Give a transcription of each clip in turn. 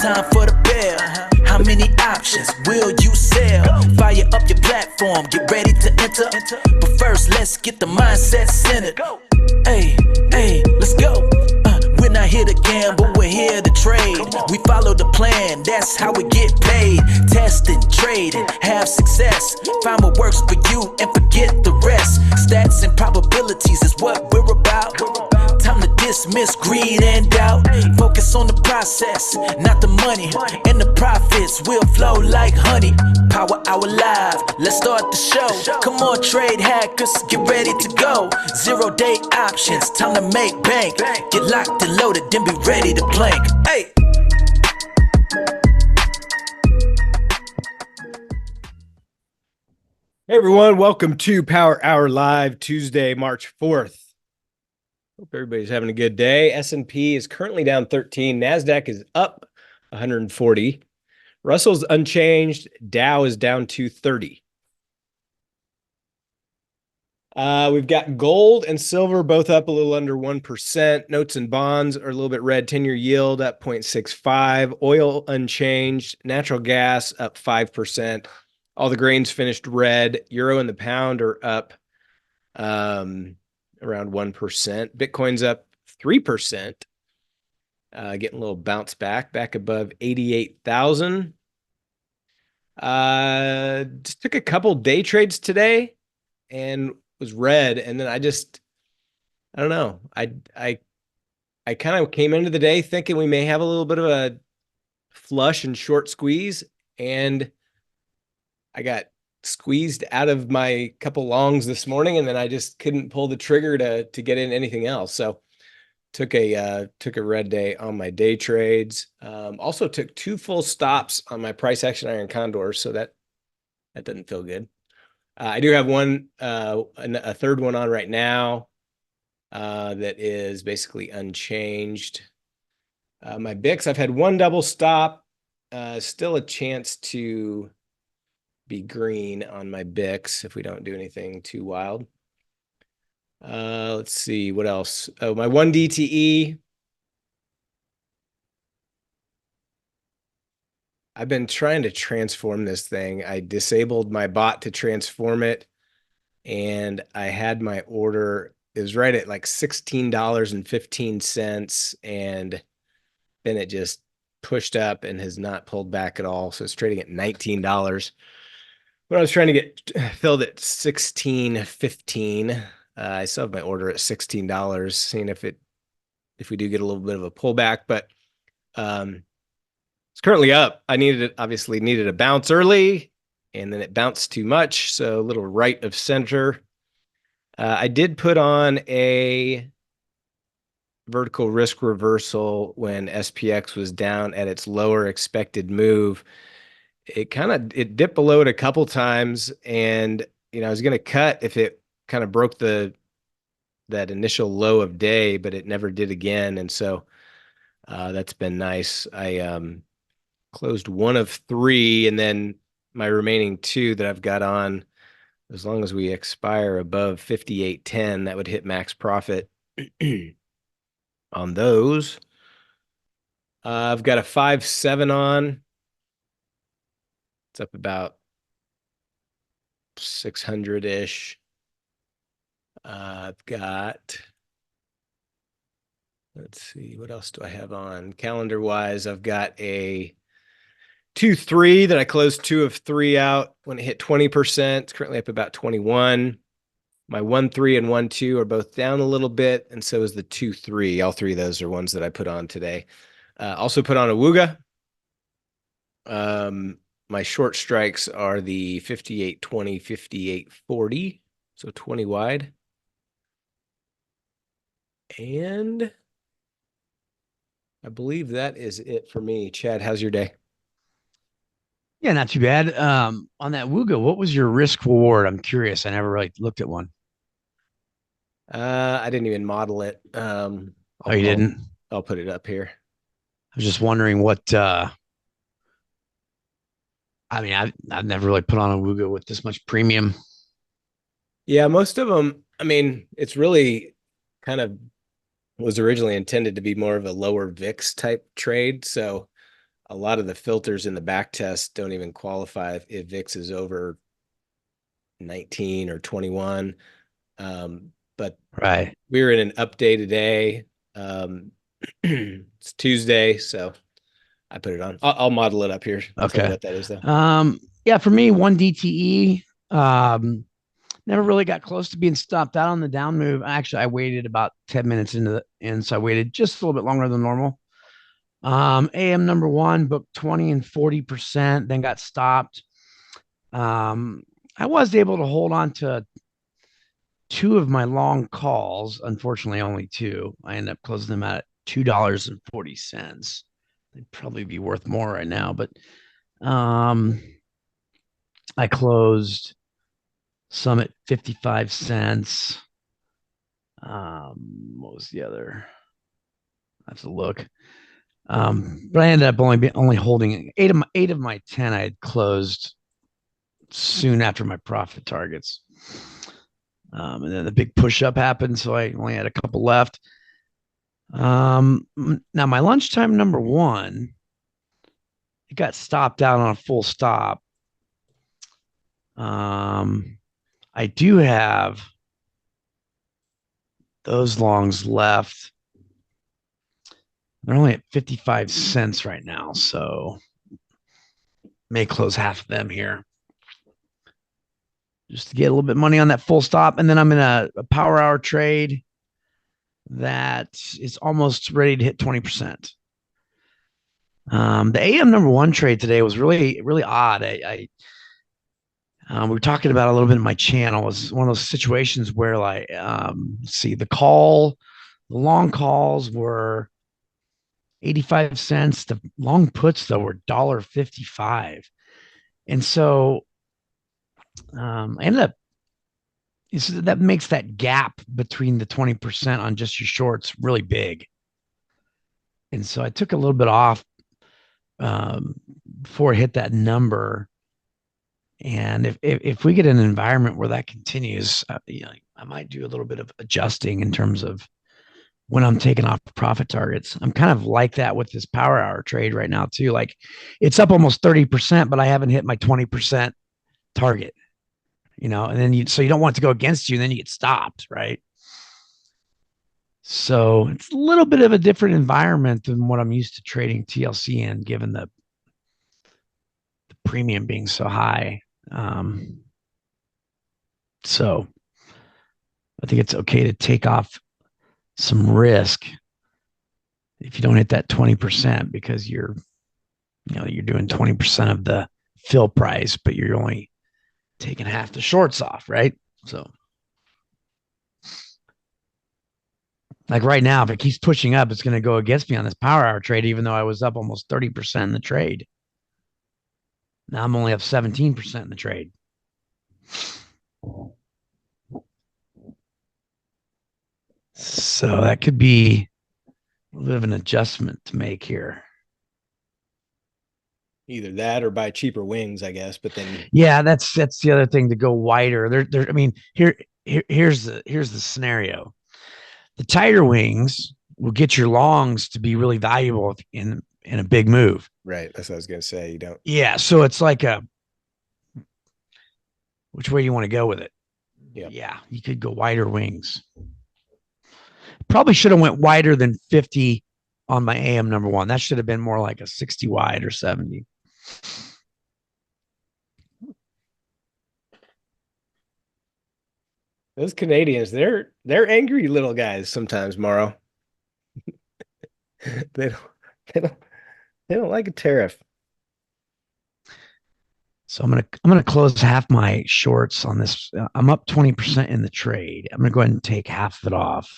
time for the bell. How many options will you sell? Fire up your platform, get ready to enter. But first, let's get the mindset centered. Hey, hey, let's go. We're not here to gamble, we're here to trade. We follow the plan, that's how we get paid. Testing, trading, have success. Find what works for you and forget the rest. Stats and probabilities is what we're about. Time to dismiss greed and doubt. Focus on the process, not the money. And the profits will flow like honey. Power Hour Live, let's start the show. Come on, trade hackers, get ready to go. 0-day options, time to make bank. Get locked and loaded, then be ready to plank. Hey! Hey everyone, welcome to Power Hour Live, Tuesday, March 4th. Hope everybody's having a good day. S&P is currently down 13. NASDAQ is up 140. Russell's unchanged. Dow is down 230. We've got gold and silver both up a little under 1%. Notes and bonds are a little bit red. 10-year yield up 0.65. Oil unchanged. Natural gas up 5%. All the grains finished red. Euro and the pound are up around 1%. Bitcoin's up 3%. Getting a little bounce back above 88,000. Just took a couple day trades today and was red. And then I don't know. I kind of came into the day thinking we may have a little bit of a flush and short squeeze, and I got squeezed out of my couple longs this morning, and then I just couldn't pull the trigger to get in anything else. So took a red day on my day trades. Also took 2 full stops on my price action iron Condor, so that doesn't feel good. I do have a third one on right now that is basically unchanged. My BIX, I've had 1 double stop, still a chance to be green on my BIX if we don't do anything too wild. Let's see what else. Oh, my 1 DTE. I've been trying to transform this thing. I disabled my bot to transform it, and I had my order. It was right at like $16.15, and then it just pushed up and has not pulled back at all. So it's trading at $19. But I was trying to get filled at $16.15. I still have my order at $16, seeing if we do get a little bit of a pullback, but it's currently up. Obviously needed a bounce early, and then it bounced too much, so a little right of center. I did put on a vertical risk reversal when SPX was down at its lower expected move. It dipped below it a couple times, and I was going to cut if it kind of broke that initial low of day, but it never did again. And so that's been nice. I closed 1 of 3, and then my remaining 2 that I've got on, as long as we expire above 58.10, that would hit max profit on those. I've got a 5-7 on. It's up about 600-ish. I've got, let's see, what else do I have on? Calendar-wise, I've got a 2-3 that I closed 2 of 3 out when it hit 20%. It's currently up about 21. My 1-3 and 1-2 are both down a little bit, and so is the 2-3. All 3 of those are ones that I put on today. Also put on a Wooga. My short strikes are the 58.20, 58.40, so 20 wide. And I believe that is it for me. Chad, how's your day? Yeah, not too bad. On that Wooga, what was your risk reward? I'm curious. I never really looked at one. I didn't even model it. You didn't? I'll put it up here. I was just wondering what. I've never really put on a Wooga with this much premium. Yeah, most of them. It's really kind of was originally intended to be more of a lower VIX type trade. So a lot of the filters in the back test don't even qualify if VIX is over 19 or 21. But Right. we're in an update today. It's Tuesday, so I put it on. I'll model it up here. I'll tell you Okay. what that is though. Yeah, for me, one DTE. Never really got close to being stopped out on the down move. Actually, I waited about 10 minutes so I waited just a little bit longer than normal. AM number one booked 20 and 40%, then got stopped. I was able to hold on to two of my long calls. Unfortunately, only two. I ended up closing them at $2.40. They'd probably be worth more right now, but I closed some at 55 cents. What was the other? I have to look. But I ended up only holding eight of my 10 I had closed soon after my profit targets. And then the big push up happened, so I only had a couple left. Now my lunchtime number one, it got stopped out on a full stop. I do have those longs left. They're only at 55 cents right now, so may close half of them here just to get a little bit of money on that full stop. And then I'm in a power hour trade that is almost ready to hit 20%. The AM number one trade today was really, really odd. We were talking about a little bit in my channel. It was one of those situations where, like, the long calls were 85 cents. The long puts, though, were $1.55. And so I ended up, that makes that gap between the 20% on just your shorts really big. And so I took a little bit off before I hit that number. And if we get an environment where that continues, I might do a little bit of adjusting in terms of when I'm taking off profit targets. I'm kind of like that with this power hour trade right now too. Like, it's up almost 30%, but I haven't hit my 20% target, and then so you don't want it to go against you, and then you get stopped, right? So it's a little bit of a different environment than what I'm used to trading TLC in, given the premium being so high. So I think it's okay to take off some risk if you don't hit that 20%, because you're doing 20% of the fill price, but you're only taking half the shorts off, right? So like right now, if it keeps pushing up, it's going to go against me on this power hour trade, even though I was up almost 30% in the trade. Now I'm only up 17% in the trade. So that could be a little bit of an adjustment to make here. Either that or buy cheaper wings, I guess. But then, yeah, that's the other thing, to go wider. I mean, here's the scenario. The tighter wings will get your longs to be really valuable in a big move. Right. That's what I was going to say. You don't. Yeah. So it's like which way you want to go with it? Yeah. Yeah. You could go wider wings. Probably should have went wider than 50 on my AM number one. That should have been more like a 60 wide or 70. Those Canadians, they're angry little guys sometimes, Morrow. they don't like a tariff. So I'm gonna close half my shorts on this. I'm up 20% in the trade. I'm gonna go ahead and take half of it off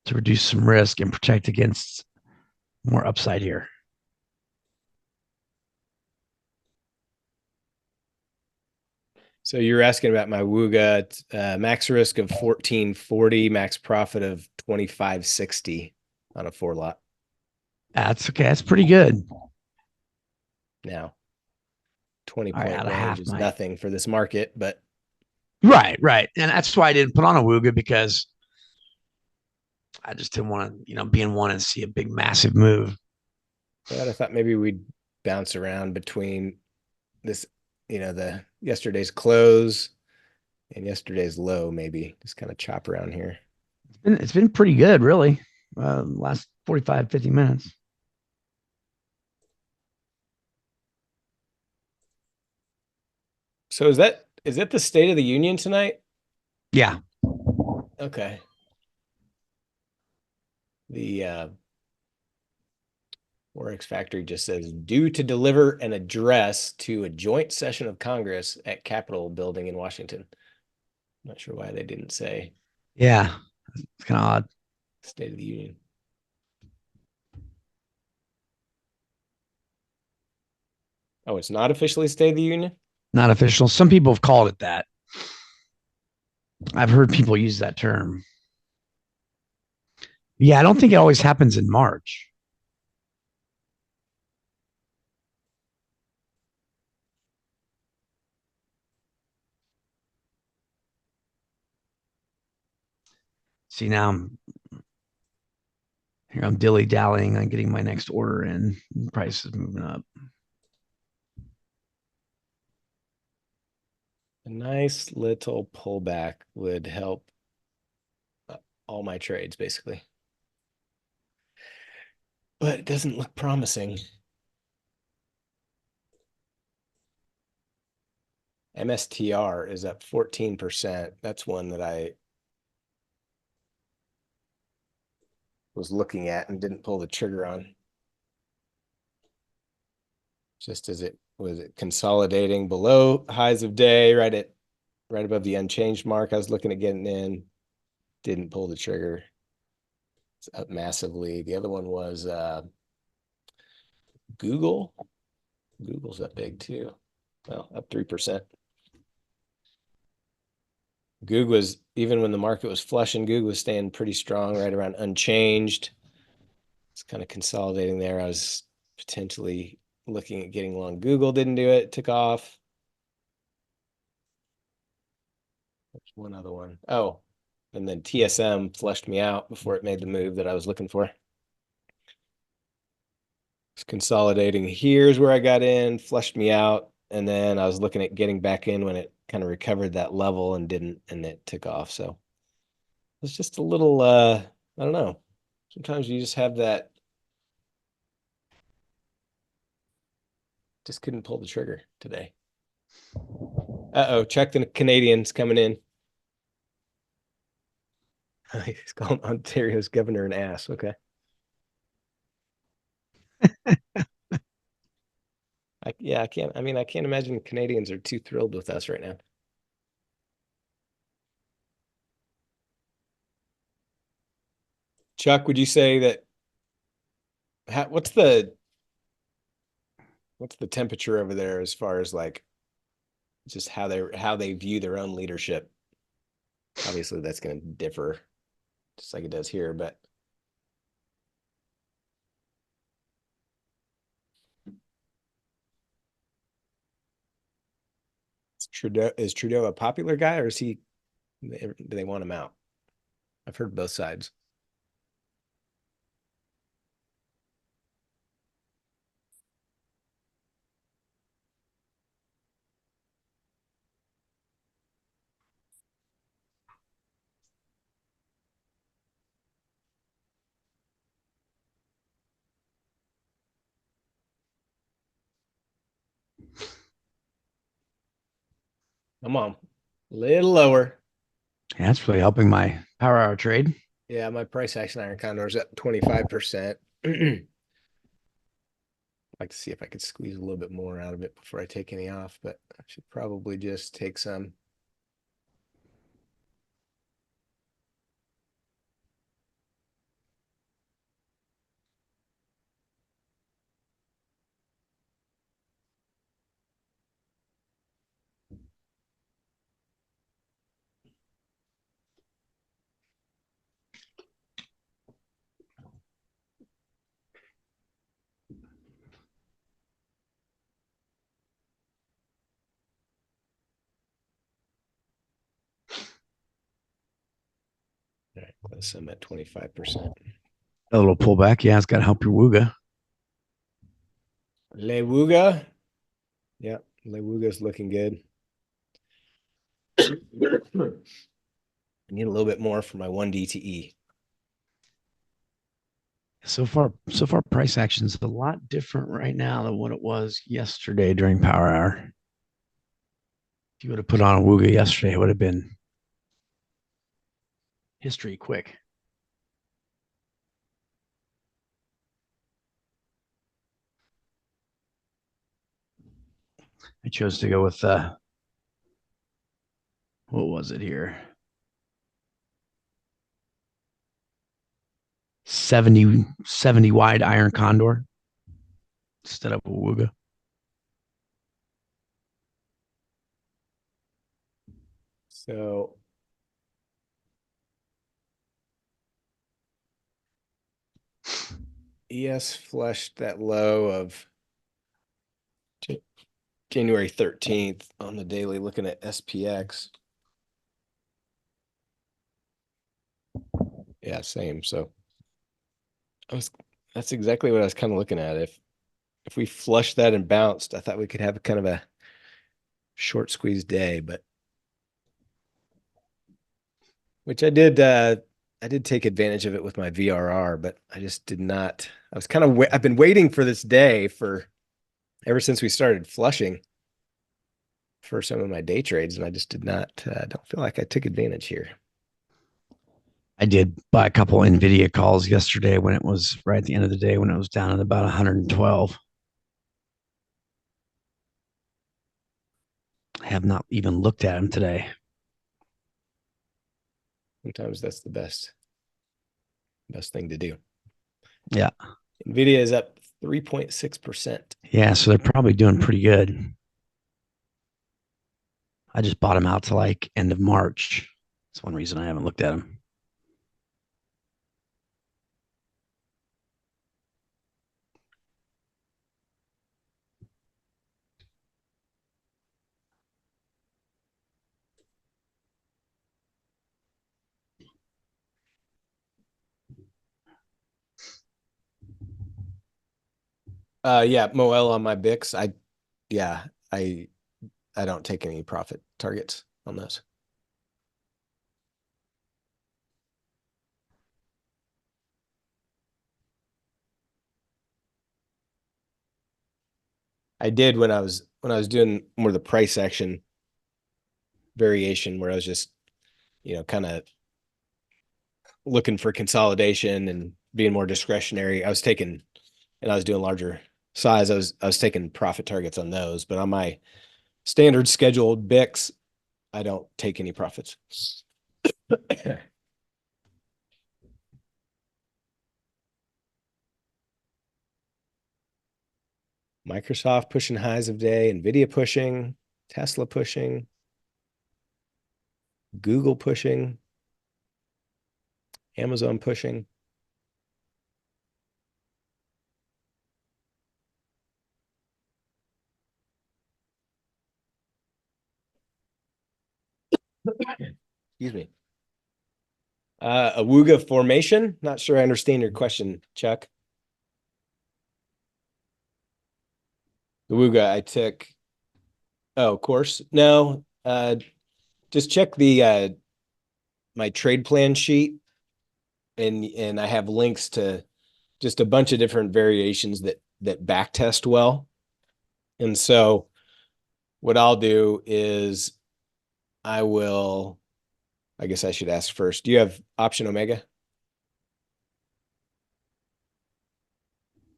to reduce some risk and protect against more upside here. So you're asking about my WUGA, max risk of 1440, max profit of 2560 on a 4-lot. That's okay. That's pretty good. Now, 20 All right, point range is nothing for this market, but right. And that's why I didn't put on a WUGA, because I just didn't want to, be in one and see a big, massive move. But I thought maybe we'd bounce around between this, the yesterday's close and yesterday's low, maybe just kind of chop around here. It's been pretty good, really. Last 45, 50 minutes. So is that the State of the Union tonight? Yeah. Okay. The Forex Factory just says due to deliver an address to a joint session of Congress at Capitol Building in Washington. Not sure why they didn't say Yeah. It's kind of odd. State of the Union. Oh, it's not officially State of the Union? Not official. Some people have called it that. I've heard people use that term. Yeah, I don't think it always happens in March. See, now I'm dilly dallying on getting my next order in. Price is moving up. A nice little pullback would help all my trades, basically. But it doesn't look promising. MSTR is up 14%. That's one that I was looking at and didn't pull the trigger on. Just as it was consolidating below highs of day, right above the unchanged mark. I was looking at getting in, didn't pull the trigger. It's up massively. The other one was Google. Google's up big too. Well, up 3%. Google was, even when the market was flushing, Google was staying pretty strong, right around unchanged. It's kind of consolidating there. I was potentially looking at getting long. Google didn't do it, took off. There's one other one. Oh, and then TSM flushed me out before it made the move that I was looking for. It's consolidating. Here's where I got in, flushed me out, and then I was looking at getting back in when it kind of recovered that level and didn't, and it took off. So it's just a little, I don't know. Sometimes you just have that, just couldn't pull the trigger today. Uh-oh, check the Canadians coming in. He's calling Ontario's governor an ass. Okay. I can't imagine Canadians are too thrilled with us right now. Chuck, would you say that what's the temperature over there as far as like just how they view their own leadership? Obviously that's going to differ just like it does here, but is Trudeau a popular guy, or do they want him out? I've heard both sides. Come on, a little lower. Yeah, that's really helping my power hour trade. Yeah, my price action iron condor is at 25%. I'd like to see if I could squeeze a little bit more out of it before I take any off, but I should probably just take some. All right, close some at 25%. A little pullback. Yeah, it's got to help your Wooga. Lewuga. Yeah, Lewuga's looking good. I need a little bit more for my 1 DTE. So far, price action is a lot different right now than what it was yesterday during power hour. If you would have put on a Wooga yesterday, it would have been history quick. I chose to go with what was it here? 70 wide iron condor instead of a Wooga. So ES flushed that low of January 13th on the daily, looking at SPX. Yeah, same. So that's exactly what I was kind of looking at. If we flushed that and bounced, I thought we could have kind of a short squeeze day, but which I did take advantage of it with my VRR, but I just did not. I was kind of I've been waiting for this day for ever since we started flushing for some of my day trades, and I just did not don't feel like I took advantage here. I did buy a couple NVIDIA calls yesterday when it was right at the end of the day when it was down at about 112. I have not even looked at them today. Sometimes that's the best thing to do. Yeah. NVIDIA is up 3.6%. Yeah, so they're probably doing pretty good. I just bought them out to like end of March. That's one reason I haven't looked at them. Yeah, Moel on my BIX. Yeah, I don't take any profit targets on those. I did when I was doing more of the price action variation where I was just, kind of looking for consolidation and being more discretionary. I was doing larger size. I was taking profit targets on those, but on my standard scheduled BIX, I don't take any profits. Microsoft pushing highs of day, NVIDIA pushing, Tesla pushing, Google pushing, Amazon pushing. Excuse me. A Wooga formation. Not sure I understand your question, Chuck. The Wooga I took. Oh, of course. No. Just check the my trade plan sheet, and I have links to just a bunch of different variations that back test well. And so what I'll do is I guess I should ask first. Do you have option Omega?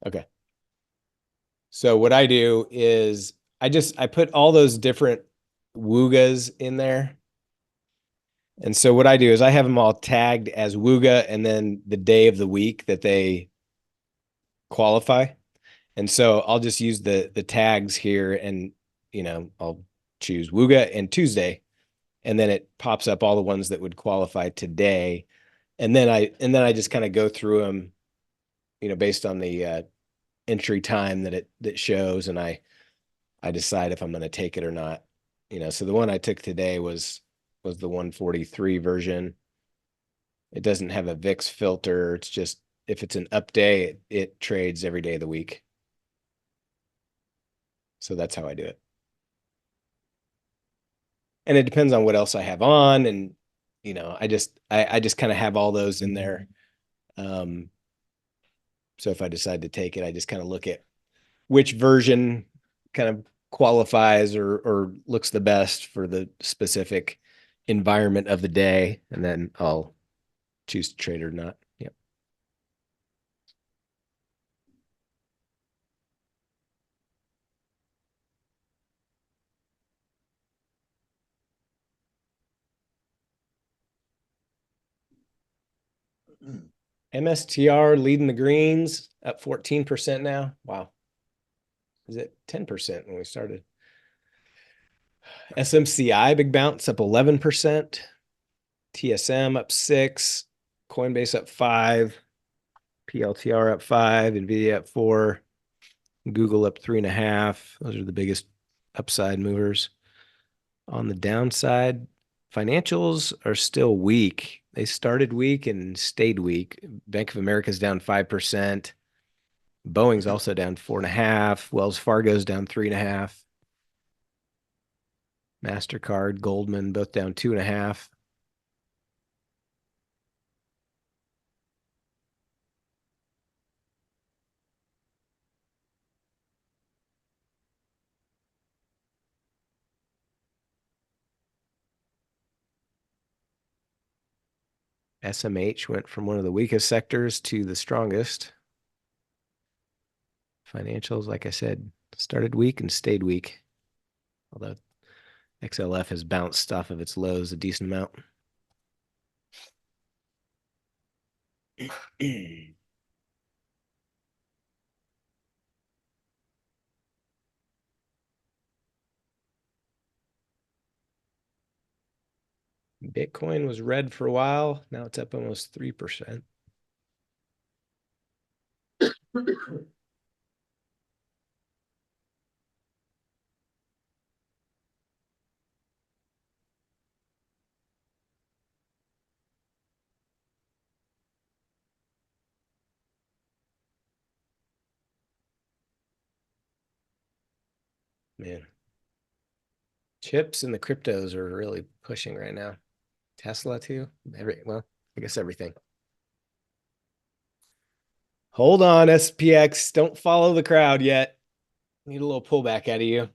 Okay. So what I do is I put all those different Woogas in there. And so what I do is I have them all tagged as Wooga and then the day of the week that they qualify. And so I'll just use the tags here and, I'll choose Wooga and Tuesday. And then it pops up all the ones that would qualify today. And then I just kind of go through them, based on the entry time that shows, and I decide if I'm going to take it or not. So the one I took today was the 143 version. It doesn't have a VIX filter. It's just if it's an up day, it trades every day of the week. So that's how I do it. And it depends on what else I have on, and I just kind of have all those in there. So if I decide to take it, I just kind of look at which version kind of qualifies or looks the best for the specific environment of the day, and then I'll choose to trade or not. Yep. MSTR leading the greens, up 14% now. Wow. Is it 10% when we started? SMCI, big bounce, up 11%. TSM up 6. Coinbase up 5. PLTR up 5. NVIDIA up 4. Google up 3.5. Those are the biggest upside movers. On the downside, financials are still weak. They started weak and stayed weak. Bank of America's down 5%. Boeing's also down 4.5%. Wells Fargo's down 3.5%. MasterCard, Goldman, both down 2.5%. SMH went from one of the weakest sectors to the strongest. Financials, like I said, started weak and stayed weak. Although XLF has bounced off of its lows a decent amount. Bitcoin was red for a while. Now it's up almost 3%. Man, chips and the cryptos are really pushing right now. Tesla too. Well, I guess everything. Hold on, SPX. Don't follow the crowd yet. Need a little pullback out of you.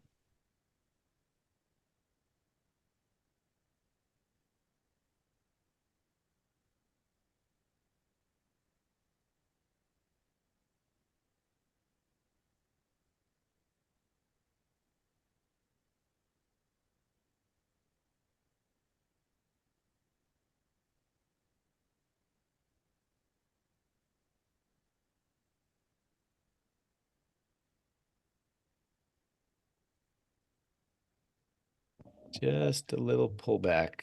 Just a little pullback.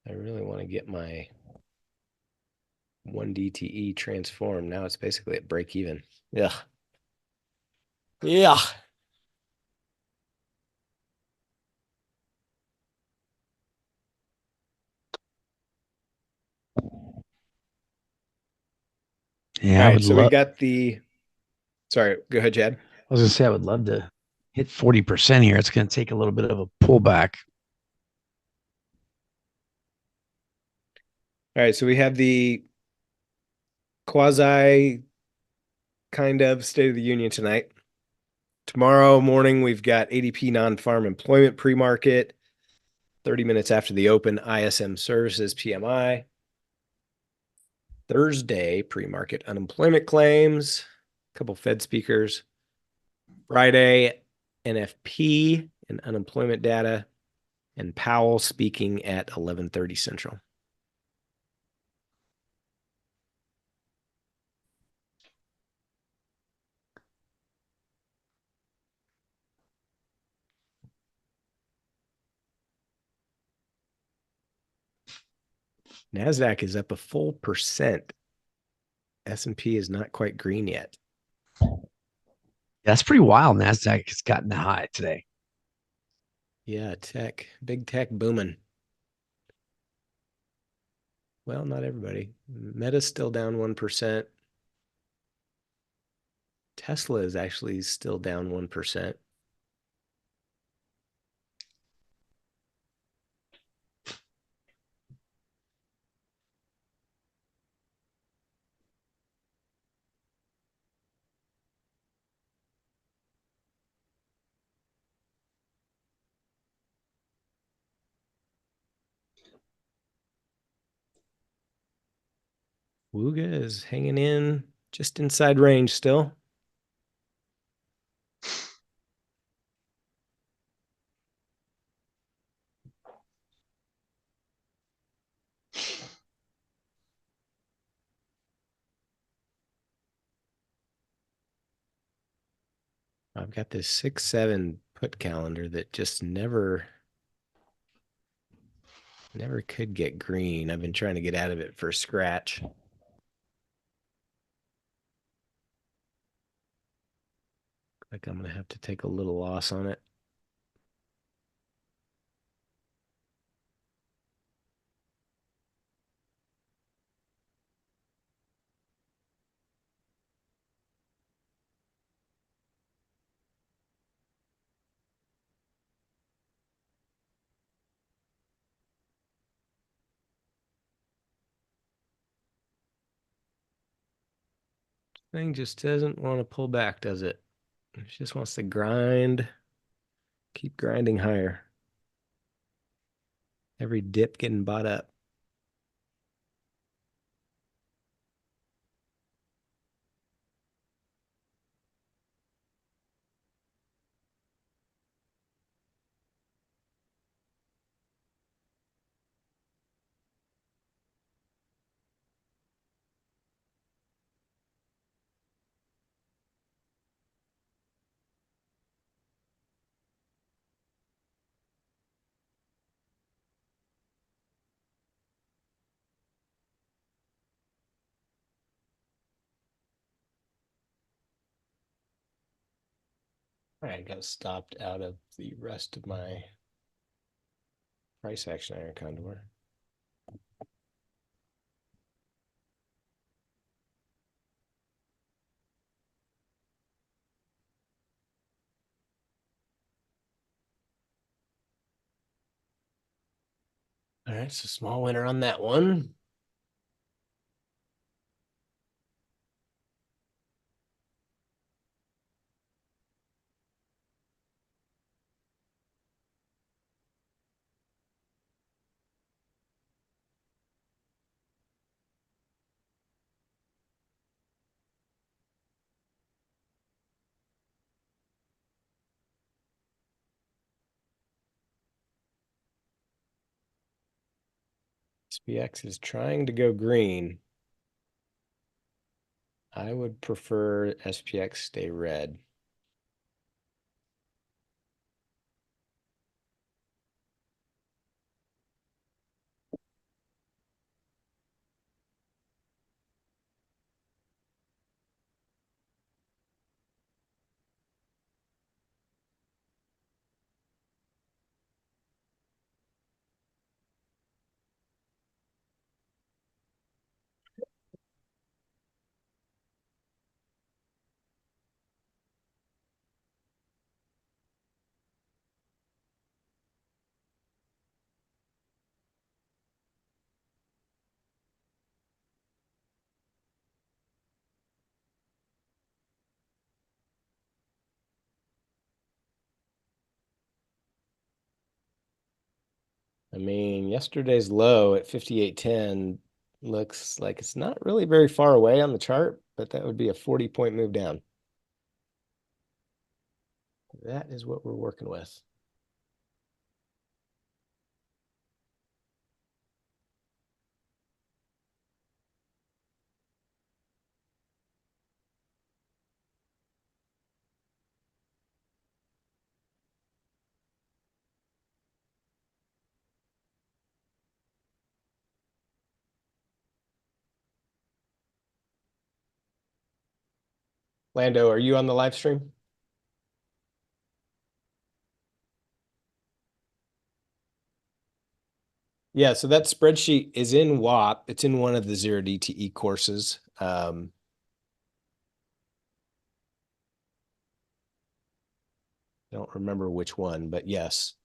I really want to get my 1 DTE transformed. Now it's basically at break even. Yeah. Yeah. Yeah, All I right. would So we love. got sorry, go ahead, Chad. I was gonna say I would love to hit 40% here. It's gonna take a little bit of a pullback. All right. So we have the quasi kind of State of the Union tonight. Tomorrow morning, we've got ADP non-farm employment pre-market. 30 minutes after the open, ISM services PMI. Thursday, pre-market unemployment claims. A couple Fed speakers. Friday, NFP and unemployment data. And Powell speaking at 11:30 Central. NASDAQ is up a full percent. S&P is not quite green yet. That's pretty wild. NASDAQ has gotten high today. Yeah, big tech booming. Well, not everybody. Meta's still down 1%. Tesla is actually still down 1%. Wooga is hanging in just inside range still. I've got this 6-7 put calendar that just never could get green. I've been trying to get out of it for scratch. Like I'm gonna have to take a little loss on it. Thing just doesn't want to pull back, does it? It just wants to grind, keep grinding higher. Every dip getting bought up. All right, I got stopped out of the rest of my price action iron Condor. All right, so small winner on that one. SPX is trying to go green. I would prefer SPX stay red. I mean, yesterday's low at 58.10 looks like it's not really very far away on the chart, but that would be a 40-point move down. That is what we're working with. Lando, are you on the live stream? Yeah, so that spreadsheet is in WAP. It's in one of the 0 DTE courses. Don't remember which one, but yes,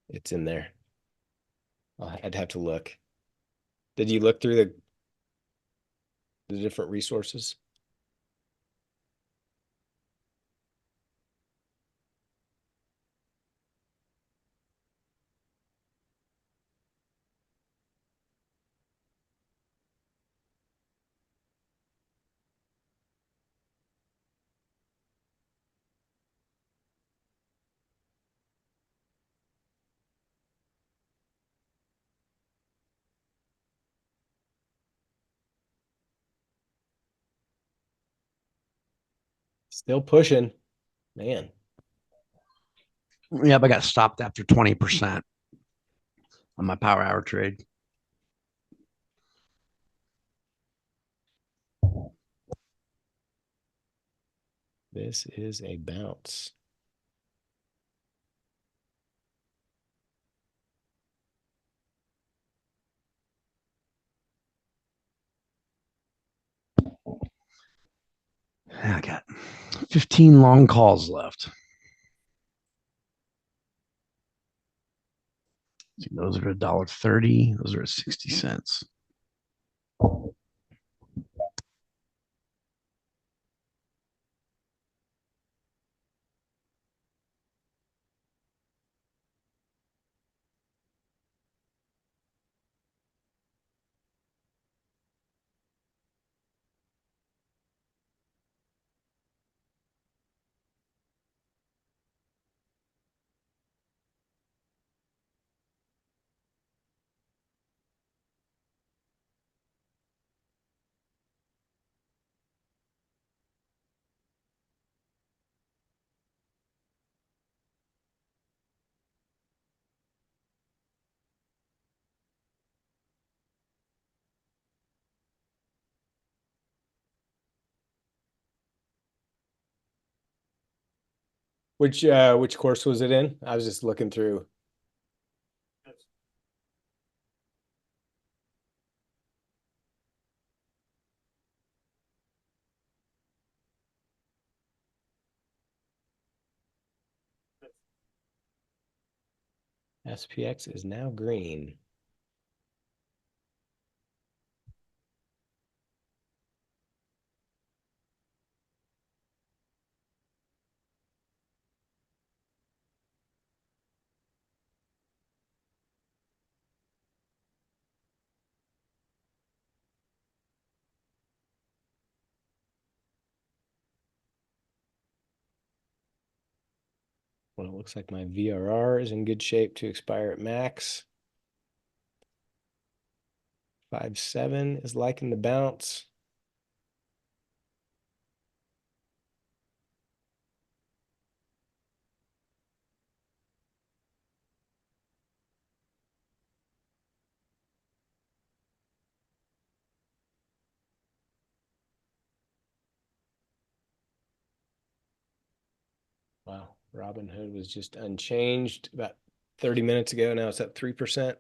it's in there. I'd have to look. Did you look through the different resources? Still pushing, man. Yep, I got stopped after 20% on my power hour trade. This is a bounce. I got 15 long calls left. Those are $1.30. Those are at 60 cents. Which course was it in? I was just looking through. SPX is now green. Well, it looks like my VRR is in good shape to expire at max. 5.7 is liking the bounce. Wow, Robinhood was just unchanged about 30 minutes ago. Now it's up 3%.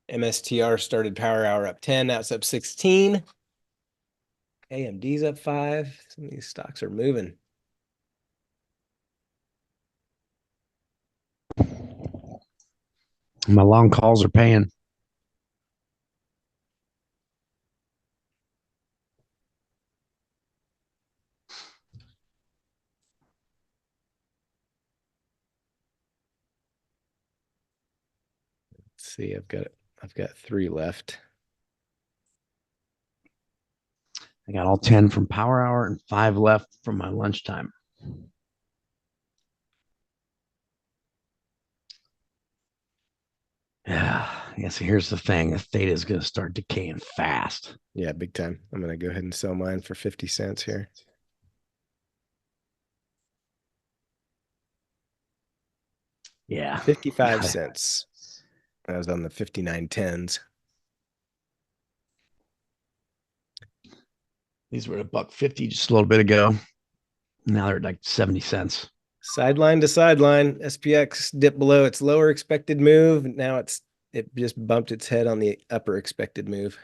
MSTR started power hour up 10. Now it's up 16. AMD's up 5. Some of these stocks are moving. My long calls are paying. Let's see, I've got 3 left. I got all 10 from power hour and 5 left from my lunchtime. Yeah. So here's the thing: the theta is going to start decaying fast. Yeah, big time. I'm gonna go ahead and sell mine for 50 cents here. Yeah, 55 cents. I was on the 59.10s. These were $1.50 just a little bit ago. Now they're like 70 cents. Sideline to sideline, SPX dipped below its lower expected move. Now it just bumped its head on the upper expected move.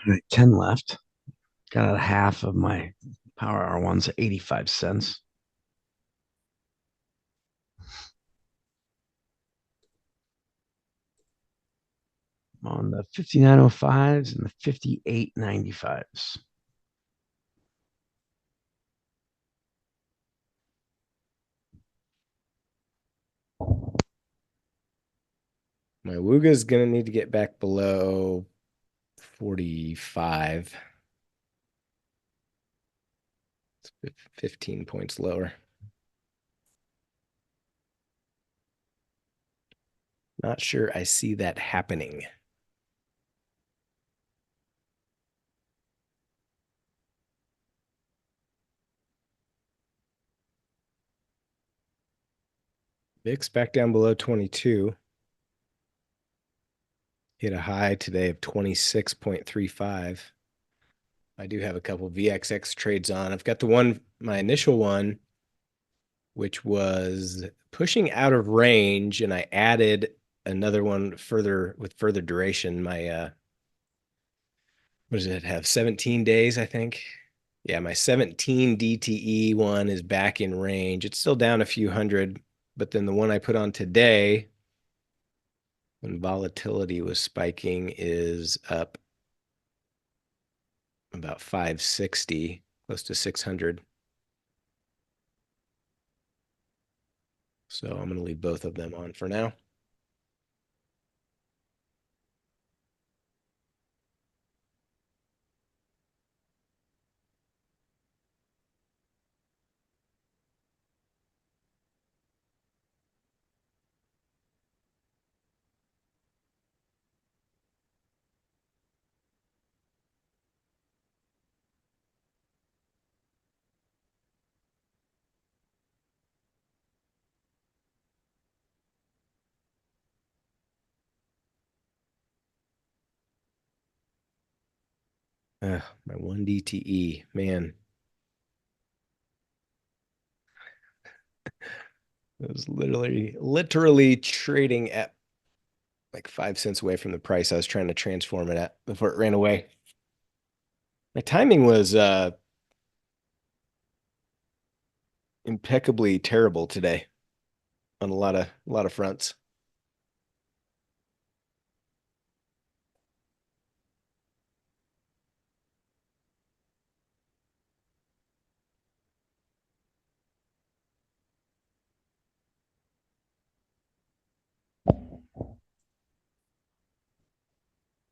All right, 10 left. Got a half of my power hour ones at 85 cents. On the 59.05s and the 58.95s. My Wooga is going to need to get back below 45. It's 15 points lower. Not sure I see that happening. VIX back down below 22. Hit a high today of 26.35. I do have a couple VXX trades on. I've got the one, my initial one, which was pushing out of range, and I added another one further with further duration. My what does it have? 17 days, I think. Yeah, my 17 DTE one is back in range. It's still down a few hundred, but then the one I put on today, when volatility was spiking, is up about 560, close to 600. So I'm going to leave both of them on for now. My one DTE, man. It was literally trading at like 5 cents away from the price I was trying to transform it at before it ran away. My timing was impeccably terrible today on a lot of fronts.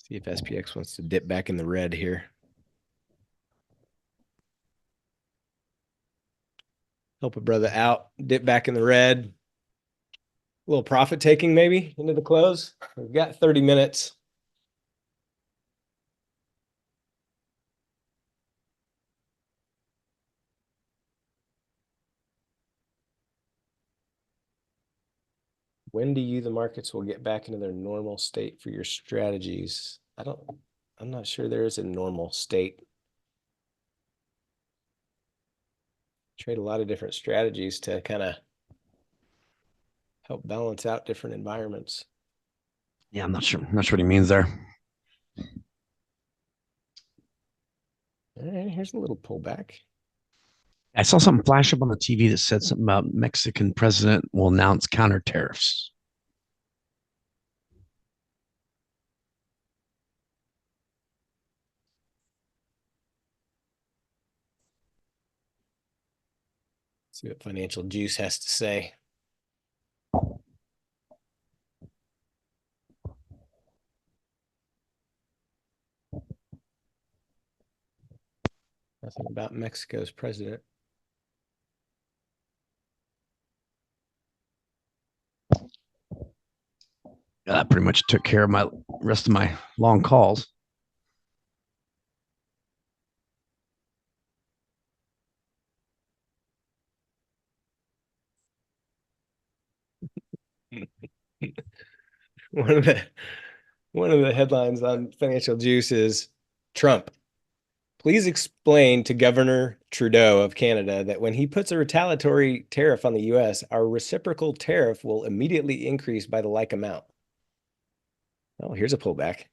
See if SPX wants to dip back in the red here. Help a brother out, dip back in the red. A little profit taking maybe into the close. We've got 30 minutes. When do you, the markets, will get back into their normal state for your strategies? I'm not sure there is a normal state. Trade a lot of different strategies to kind of help balance out different environments. Yeah, I'm not sure. I'm not sure what he means there. All right, here's a little pullback. I saw something flash up on the TV that said something about Mexican president will announce counter tariffs. See what Financial Juice has to say. Nothing about Mexico's president. That pretty much took care of my rest of my long calls. One of the headlines on Financial Juice is Trump. Please explain to Governor Trudeau of Canada that when he puts a retaliatory tariff on the US, our reciprocal tariff will immediately increase by the like amount. Oh, here's a pullback.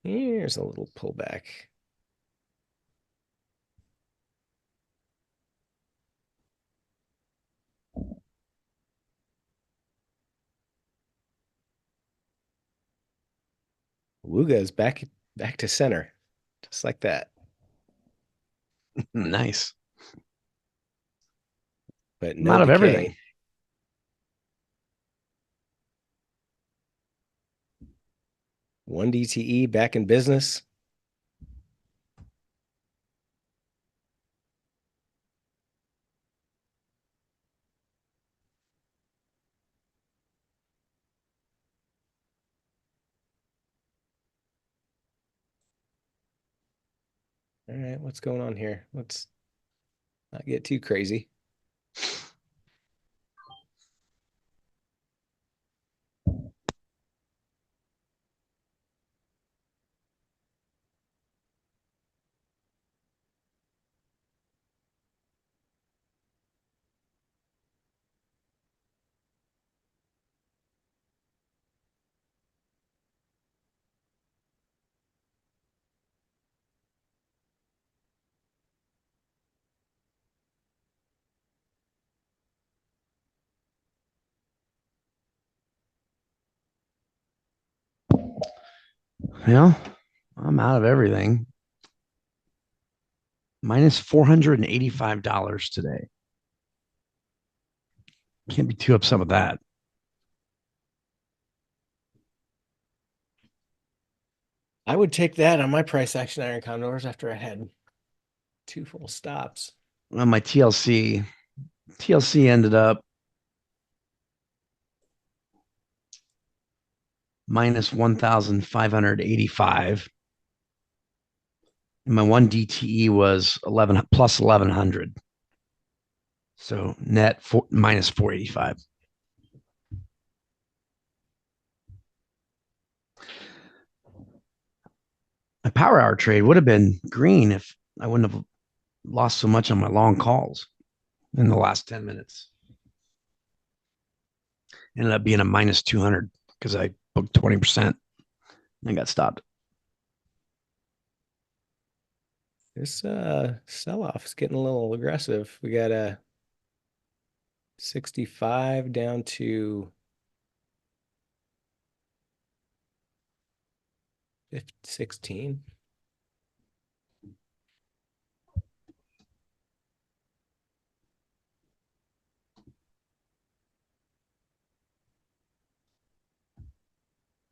Here's a little pullback. Wooga is back to center, just like that. Nice. But I'm no out of decay. everything. One DTE back in business. All right, what's going on here? Let's not get too crazy. Well, I'm out of everything. Minus $485 today. Can't be too upset with that. I would take that on my price action iron condors after I had 2 full stops. Well, my TLC ended up minus 1,585. And my one DTE was 11 plus 1,100. So net minus 485. My power hour trade would have been green if I wouldn't have lost so much on my long calls in the last 10 minutes. Ended up being a minus 200 because I booked 20% and got stopped. This sell-off is getting a little aggressive. We got a 65 down to 16.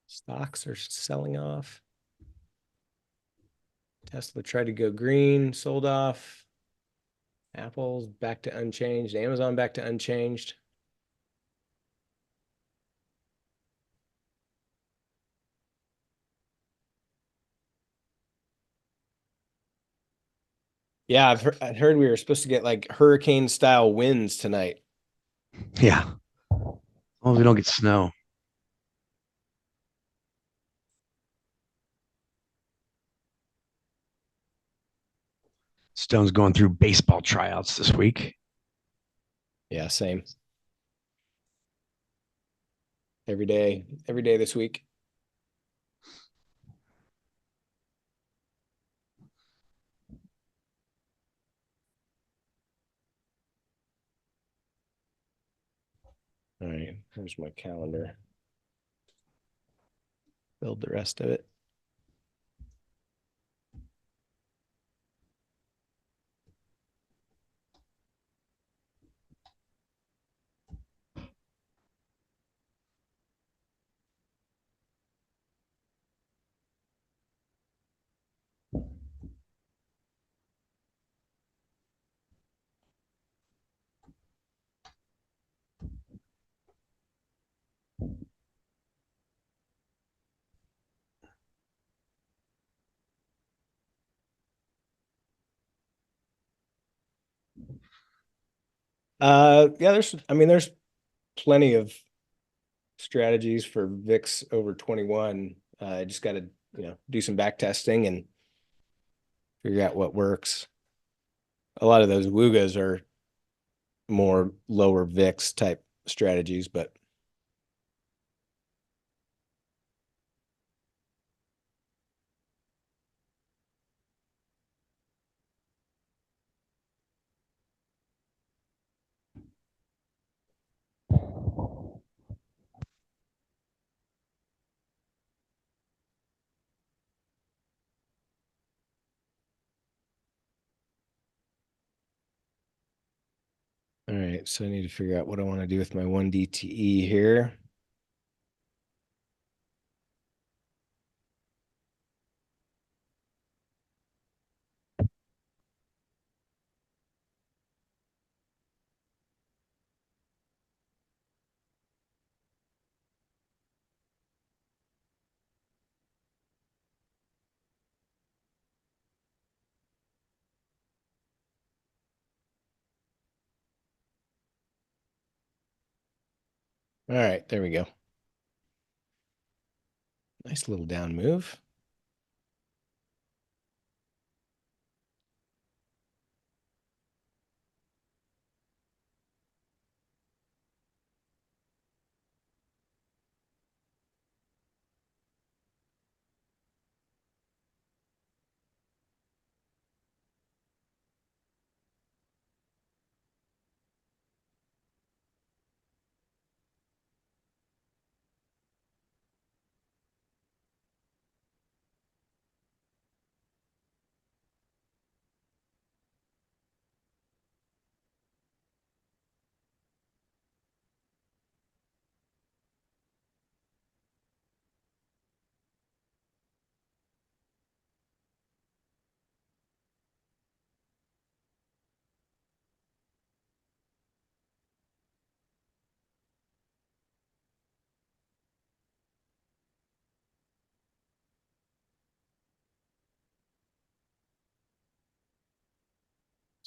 Stocks are selling off. Tesla tried to go green, sold off. Apple's back to unchanged. Amazon back to unchanged. Yeah, I'd heard we were supposed to get like hurricane style winds tonight. Yeah. Well, we don't get snow. Stone's going through baseball tryouts this week. Yeah, same. Every day this week. All right, here's my calendar. Build the rest of it. Yeah, there's plenty of strategies for VIX over 21. I just got to, do some back testing and figure out what works. A lot of those WUGAs are more lower VIX type strategies, but All right, so I need to figure out what I want to do with my 1 DTE here. All right, there we go. Nice little down move.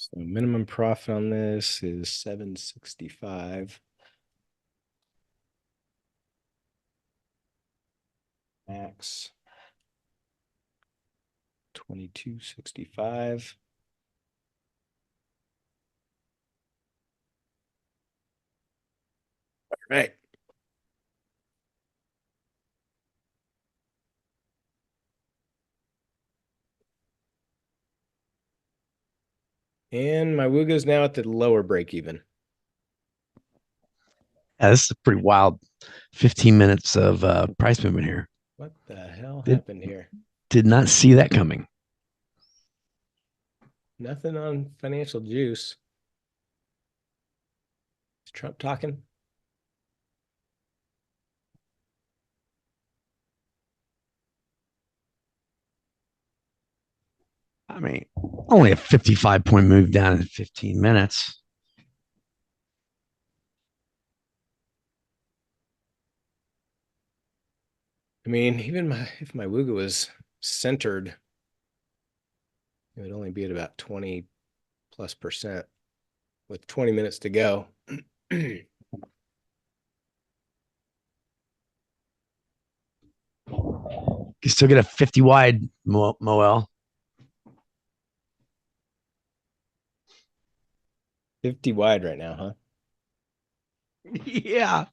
So minimum profit on this is 765. Max 2265. All right. And my Wooga is now at the lower break even. Yeah, this is a pretty wild 15 minutes of price movement here. What the hell Did- happened here? Did not see that coming. Nothing on financial juice. Is Trump talking? I mean, only a 55-point move down in 15 minutes. I mean, even if my Wooga was centered, it would only be at about 20+% with 20 minutes to go. You still get a 50 wide Moel. 50 wide right now, huh? Yeah.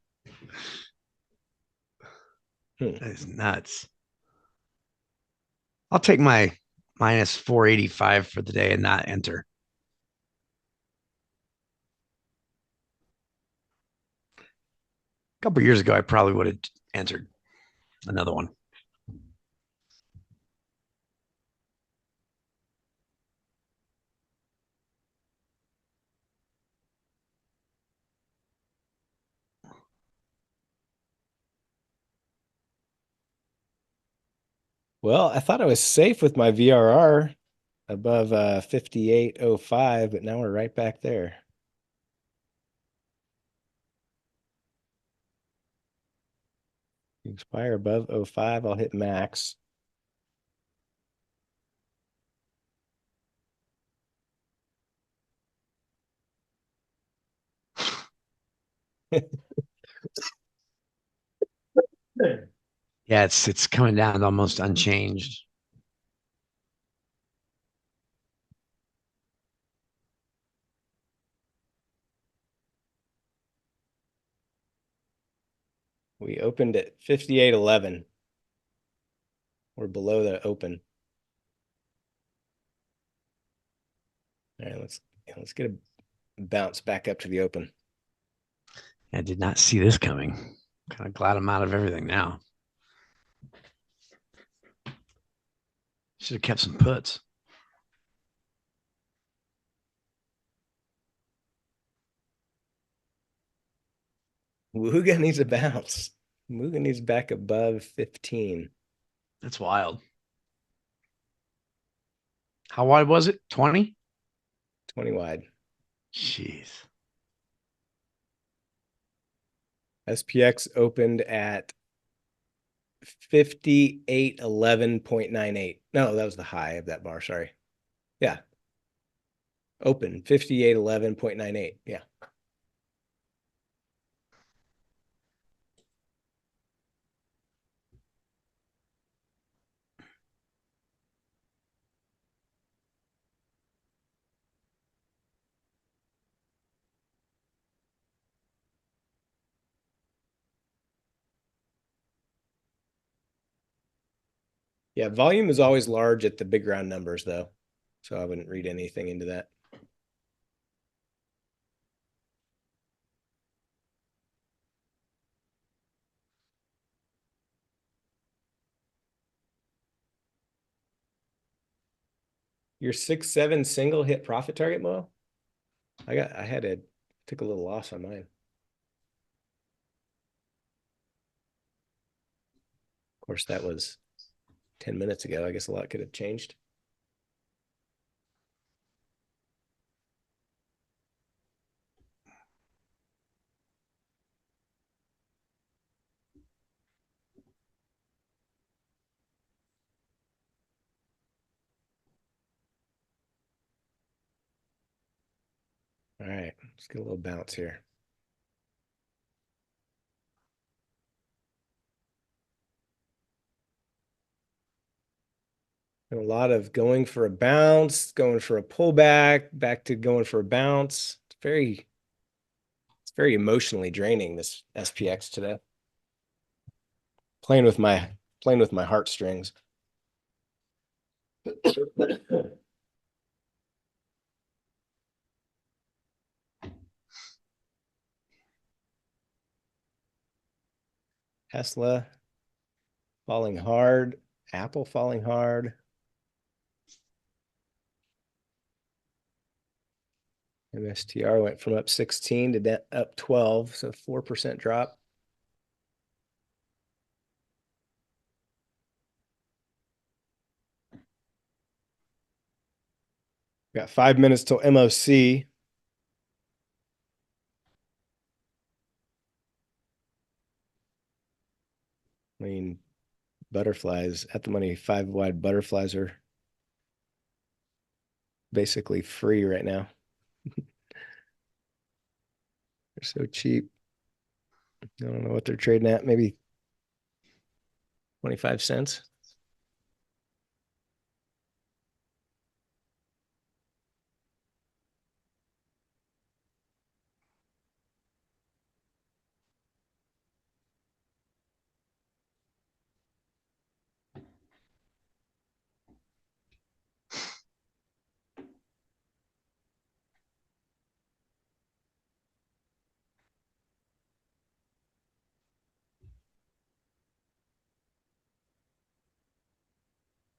Hmm. That is nuts. I'll take my minus 485 for the day and not enter. A couple years ago, I probably would have entered another one. Well, I thought I was safe with my VRR above 5805, but now we're right back there. Expire above 05, I'll hit max. Yeah, it's coming down almost unchanged. We opened at 5811. We're below the open. All right, let's get a bounce back up to the open. I did not see this coming. Kind of glad I'm out of everything now. Should have kept some puts. Wooga needs a bounce. Wooga needs back above 15. That's wild. How wide was it? 20? 20 wide. Jeez. SPX opened at 5811.98. No, that was the high of that bar. Sorry. Yeah. Open 5811.98. Yeah. Yeah, volume is always large at the big round numbers, though. So I wouldn't read anything into that. Your 6-7 single hit profit target, Mo? Took a little loss on mine. Of course, that was 10 minutes ago. I guess a lot could have changed. All right, let's get a little bounce here. And a lot of going for a bounce, going for a pullback, back to going for a bounce. It's very emotionally draining, this SPX today. Playing with my heartstrings. Tesla falling hard, Apple falling hard. MSTR went from up 16 to up 12, so 4% drop. Got 5 minutes till MOC. I mean, butterflies at the money, 5 wide butterflies are basically free right now. They're so cheap. I don't know what they're trading at, maybe 25 cents.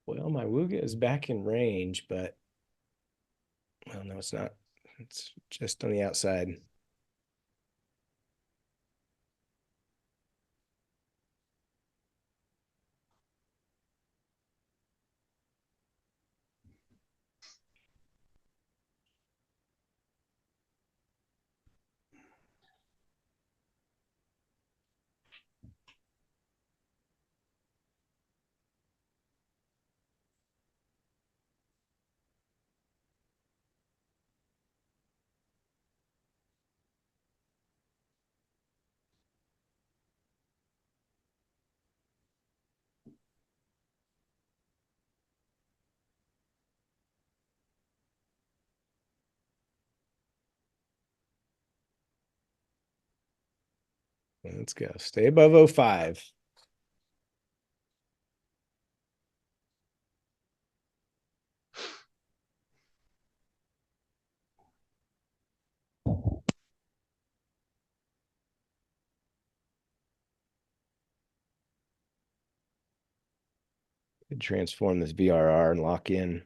Well, my Wooga is back in range, but well, no, it's not. It's just on the outside. Let's go. Stay above 05. Could transform this VRR and lock in.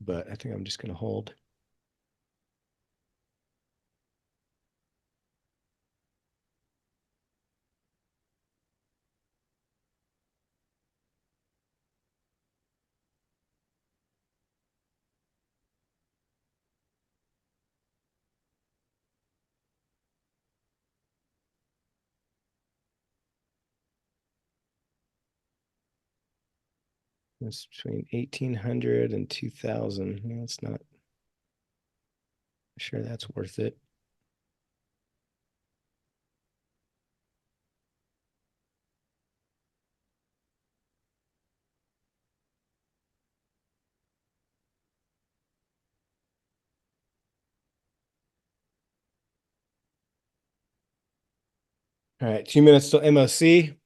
But I think I'm just going to hold. It's between 1800 and 2000. No, it's not sure that's worth it. All right, 2 minutes till MOC.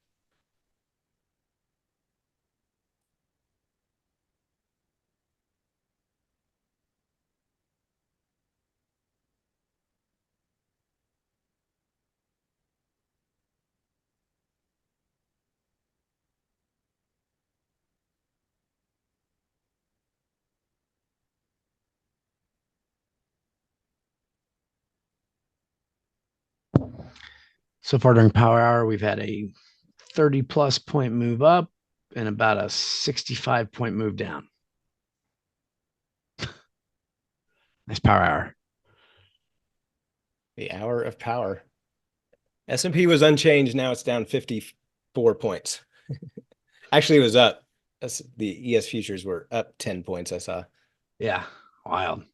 So far during power hour, we've had a 30 plus point move up and about a 65 point move down. Nice power hour. The hour of power. S&P was unchanged. Now it's down 54 points. Actually, it was up. The ES futures were up 10 points, I saw. Yeah, wild.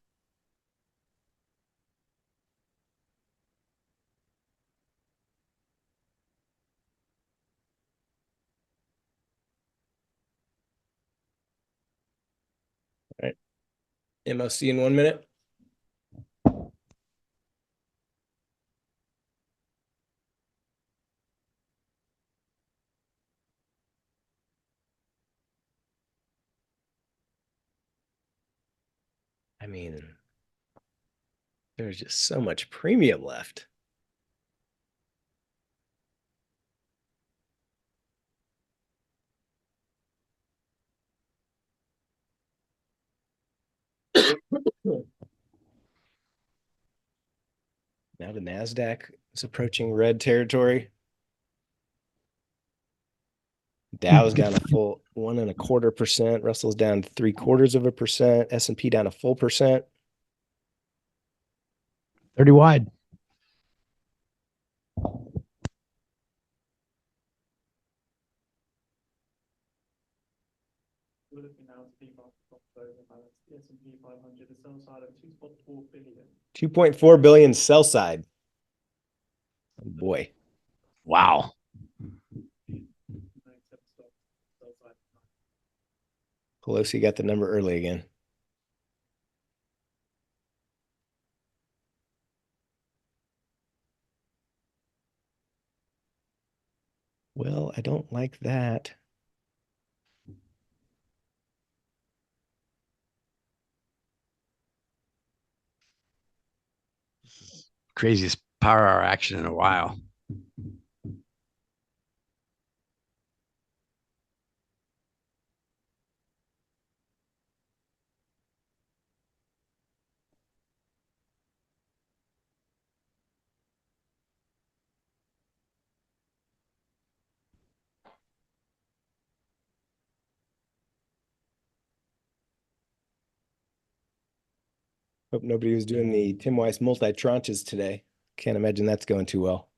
All right. MOC in 1 minute. I mean, there's just so much premium left. Now the NASDAQ is approaching red territory. Dow's down a full 1.25%. Russell's down 0.75%. S&P down a full percent. 30 wide. We're looking now to keep up the balance. The S&P 500, the sell side of 2.4 billion. 2.4 billion sell side. Oh boy. Wow. Pelosi got the number early again. Well, I don't like that. Craziest power hour action in a while. Hope nobody was doing the Tim Weiss multi-tranches today. Can't imagine that's going too well.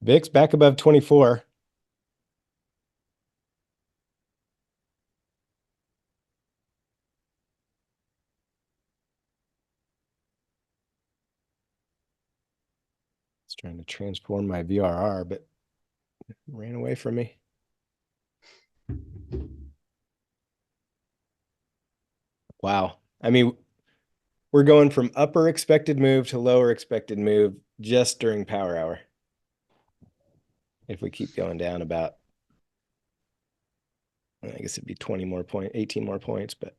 VIX back above 24. It's trying to transform my VRR, but it ran away from me. Wow. I mean, we're going from upper expected move to lower expected move just during power hour. If we keep going down about, I guess it'd be 20 more points, 18 more points, but.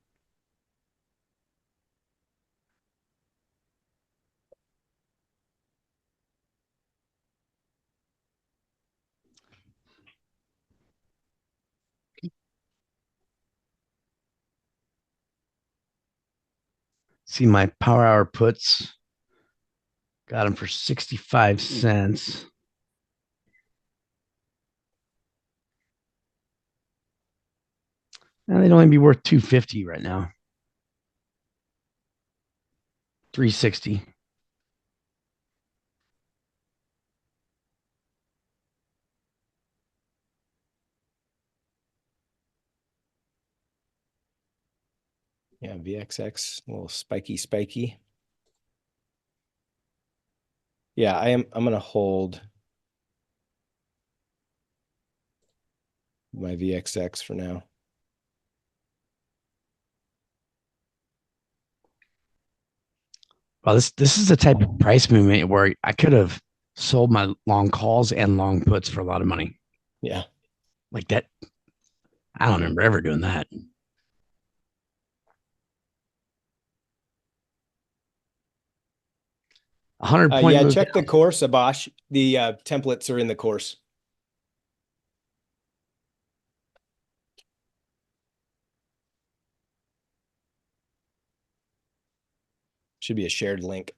See my power hour puts. Got them for 65 cents. And they'd only be worth 250 right now. 360. VXX, a little spiky. Yeah, I'm gonna hold my VXX for now. Well, this is the type of price movement where I could have sold my long calls and long puts for a lot of money. Yeah. Like that. I don't remember ever doing that. A 100-point Yeah, move check the down. course, Abash. The templates are in the course. Should be a shared link.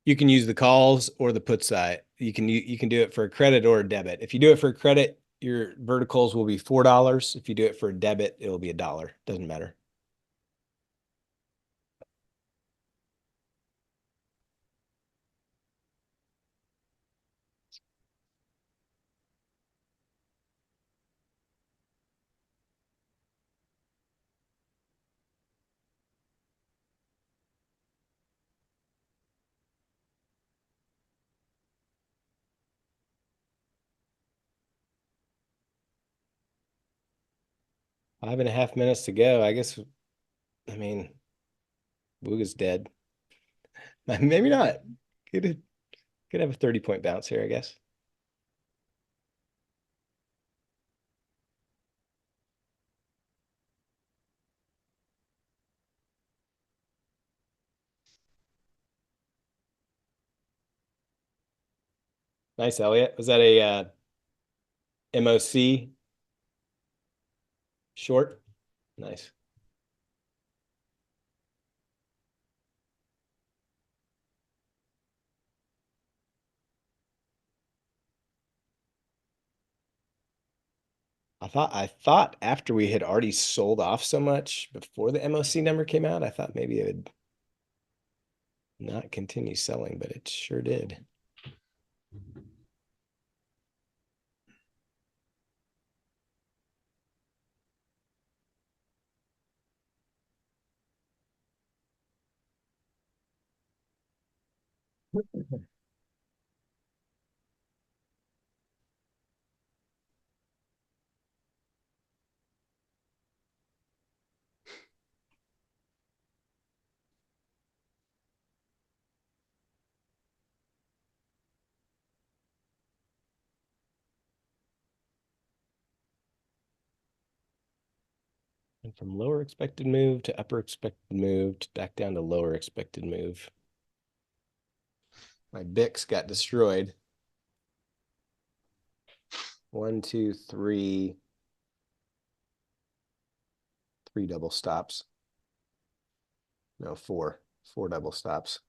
You can use the calls or the put side. You can do it for a credit or a debit. If you do it for a credit, your verticals will be $4. If you do it for a debit, it'll be $1. Doesn't matter. Five and a half minutes to go. I guess, I mean, Booga's dead. Maybe not. Could have a 30-point bounce here, I guess. Nice, Elliot. Was that a MOC short? Nice. I thought after we had already sold off so much before the MOC number came out, I thought maybe it would not continue selling, but it sure did. And from lower expected move to upper expected move to back down to lower expected move. My Bix got destroyed. 1, 2, 3. 3 double stops. No, 4. 4 double stops.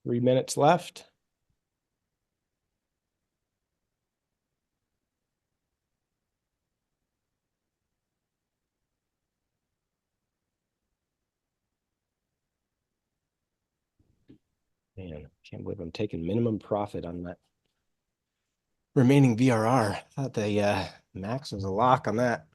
Three minutes left. Man, can't believe I'm taking minimum profit on that remaining VRR. I thought the max was a lock on that.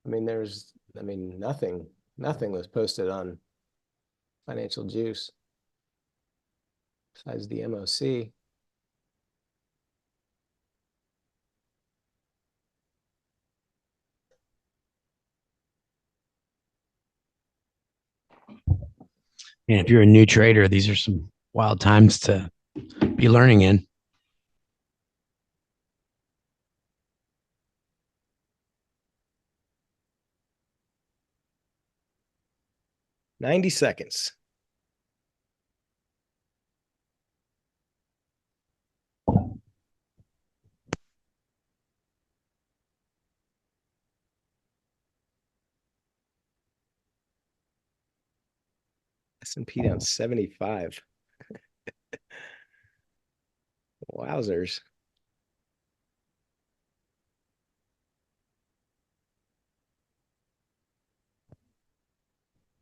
I mean, nothing was posted on Financial Juice besides the MOC. And if you're a new trader, these are some wild times to be learning in. $90 seconds. S&P down 75. Wowzers.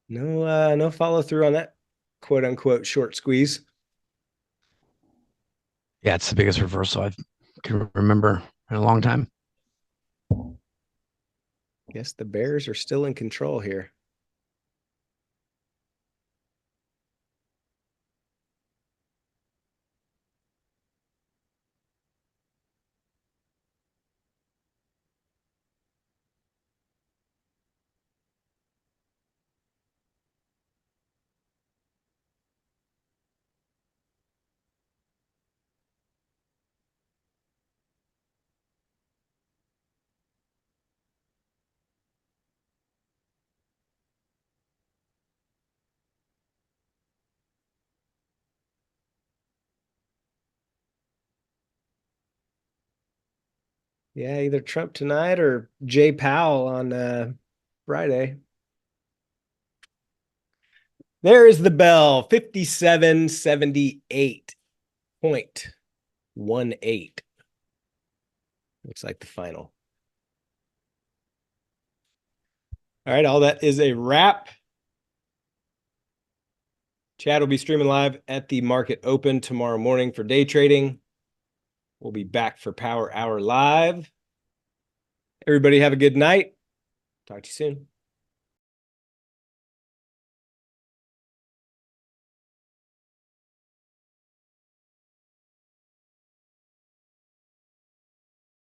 No follow through on that quote unquote short squeeze. Yeah, it's the biggest reversal I can remember in a long time. Guess the Bears are still in control here. Yeah, either Trump tonight or Jay Powell on Friday. There is the bell, 5778.18. Looks like the final. All right, all that is a wrap. Chad will be streaming live at the market open tomorrow morning for day trading. We'll be back for Power Hour Live. Everybody have a good night. Talk to you soon.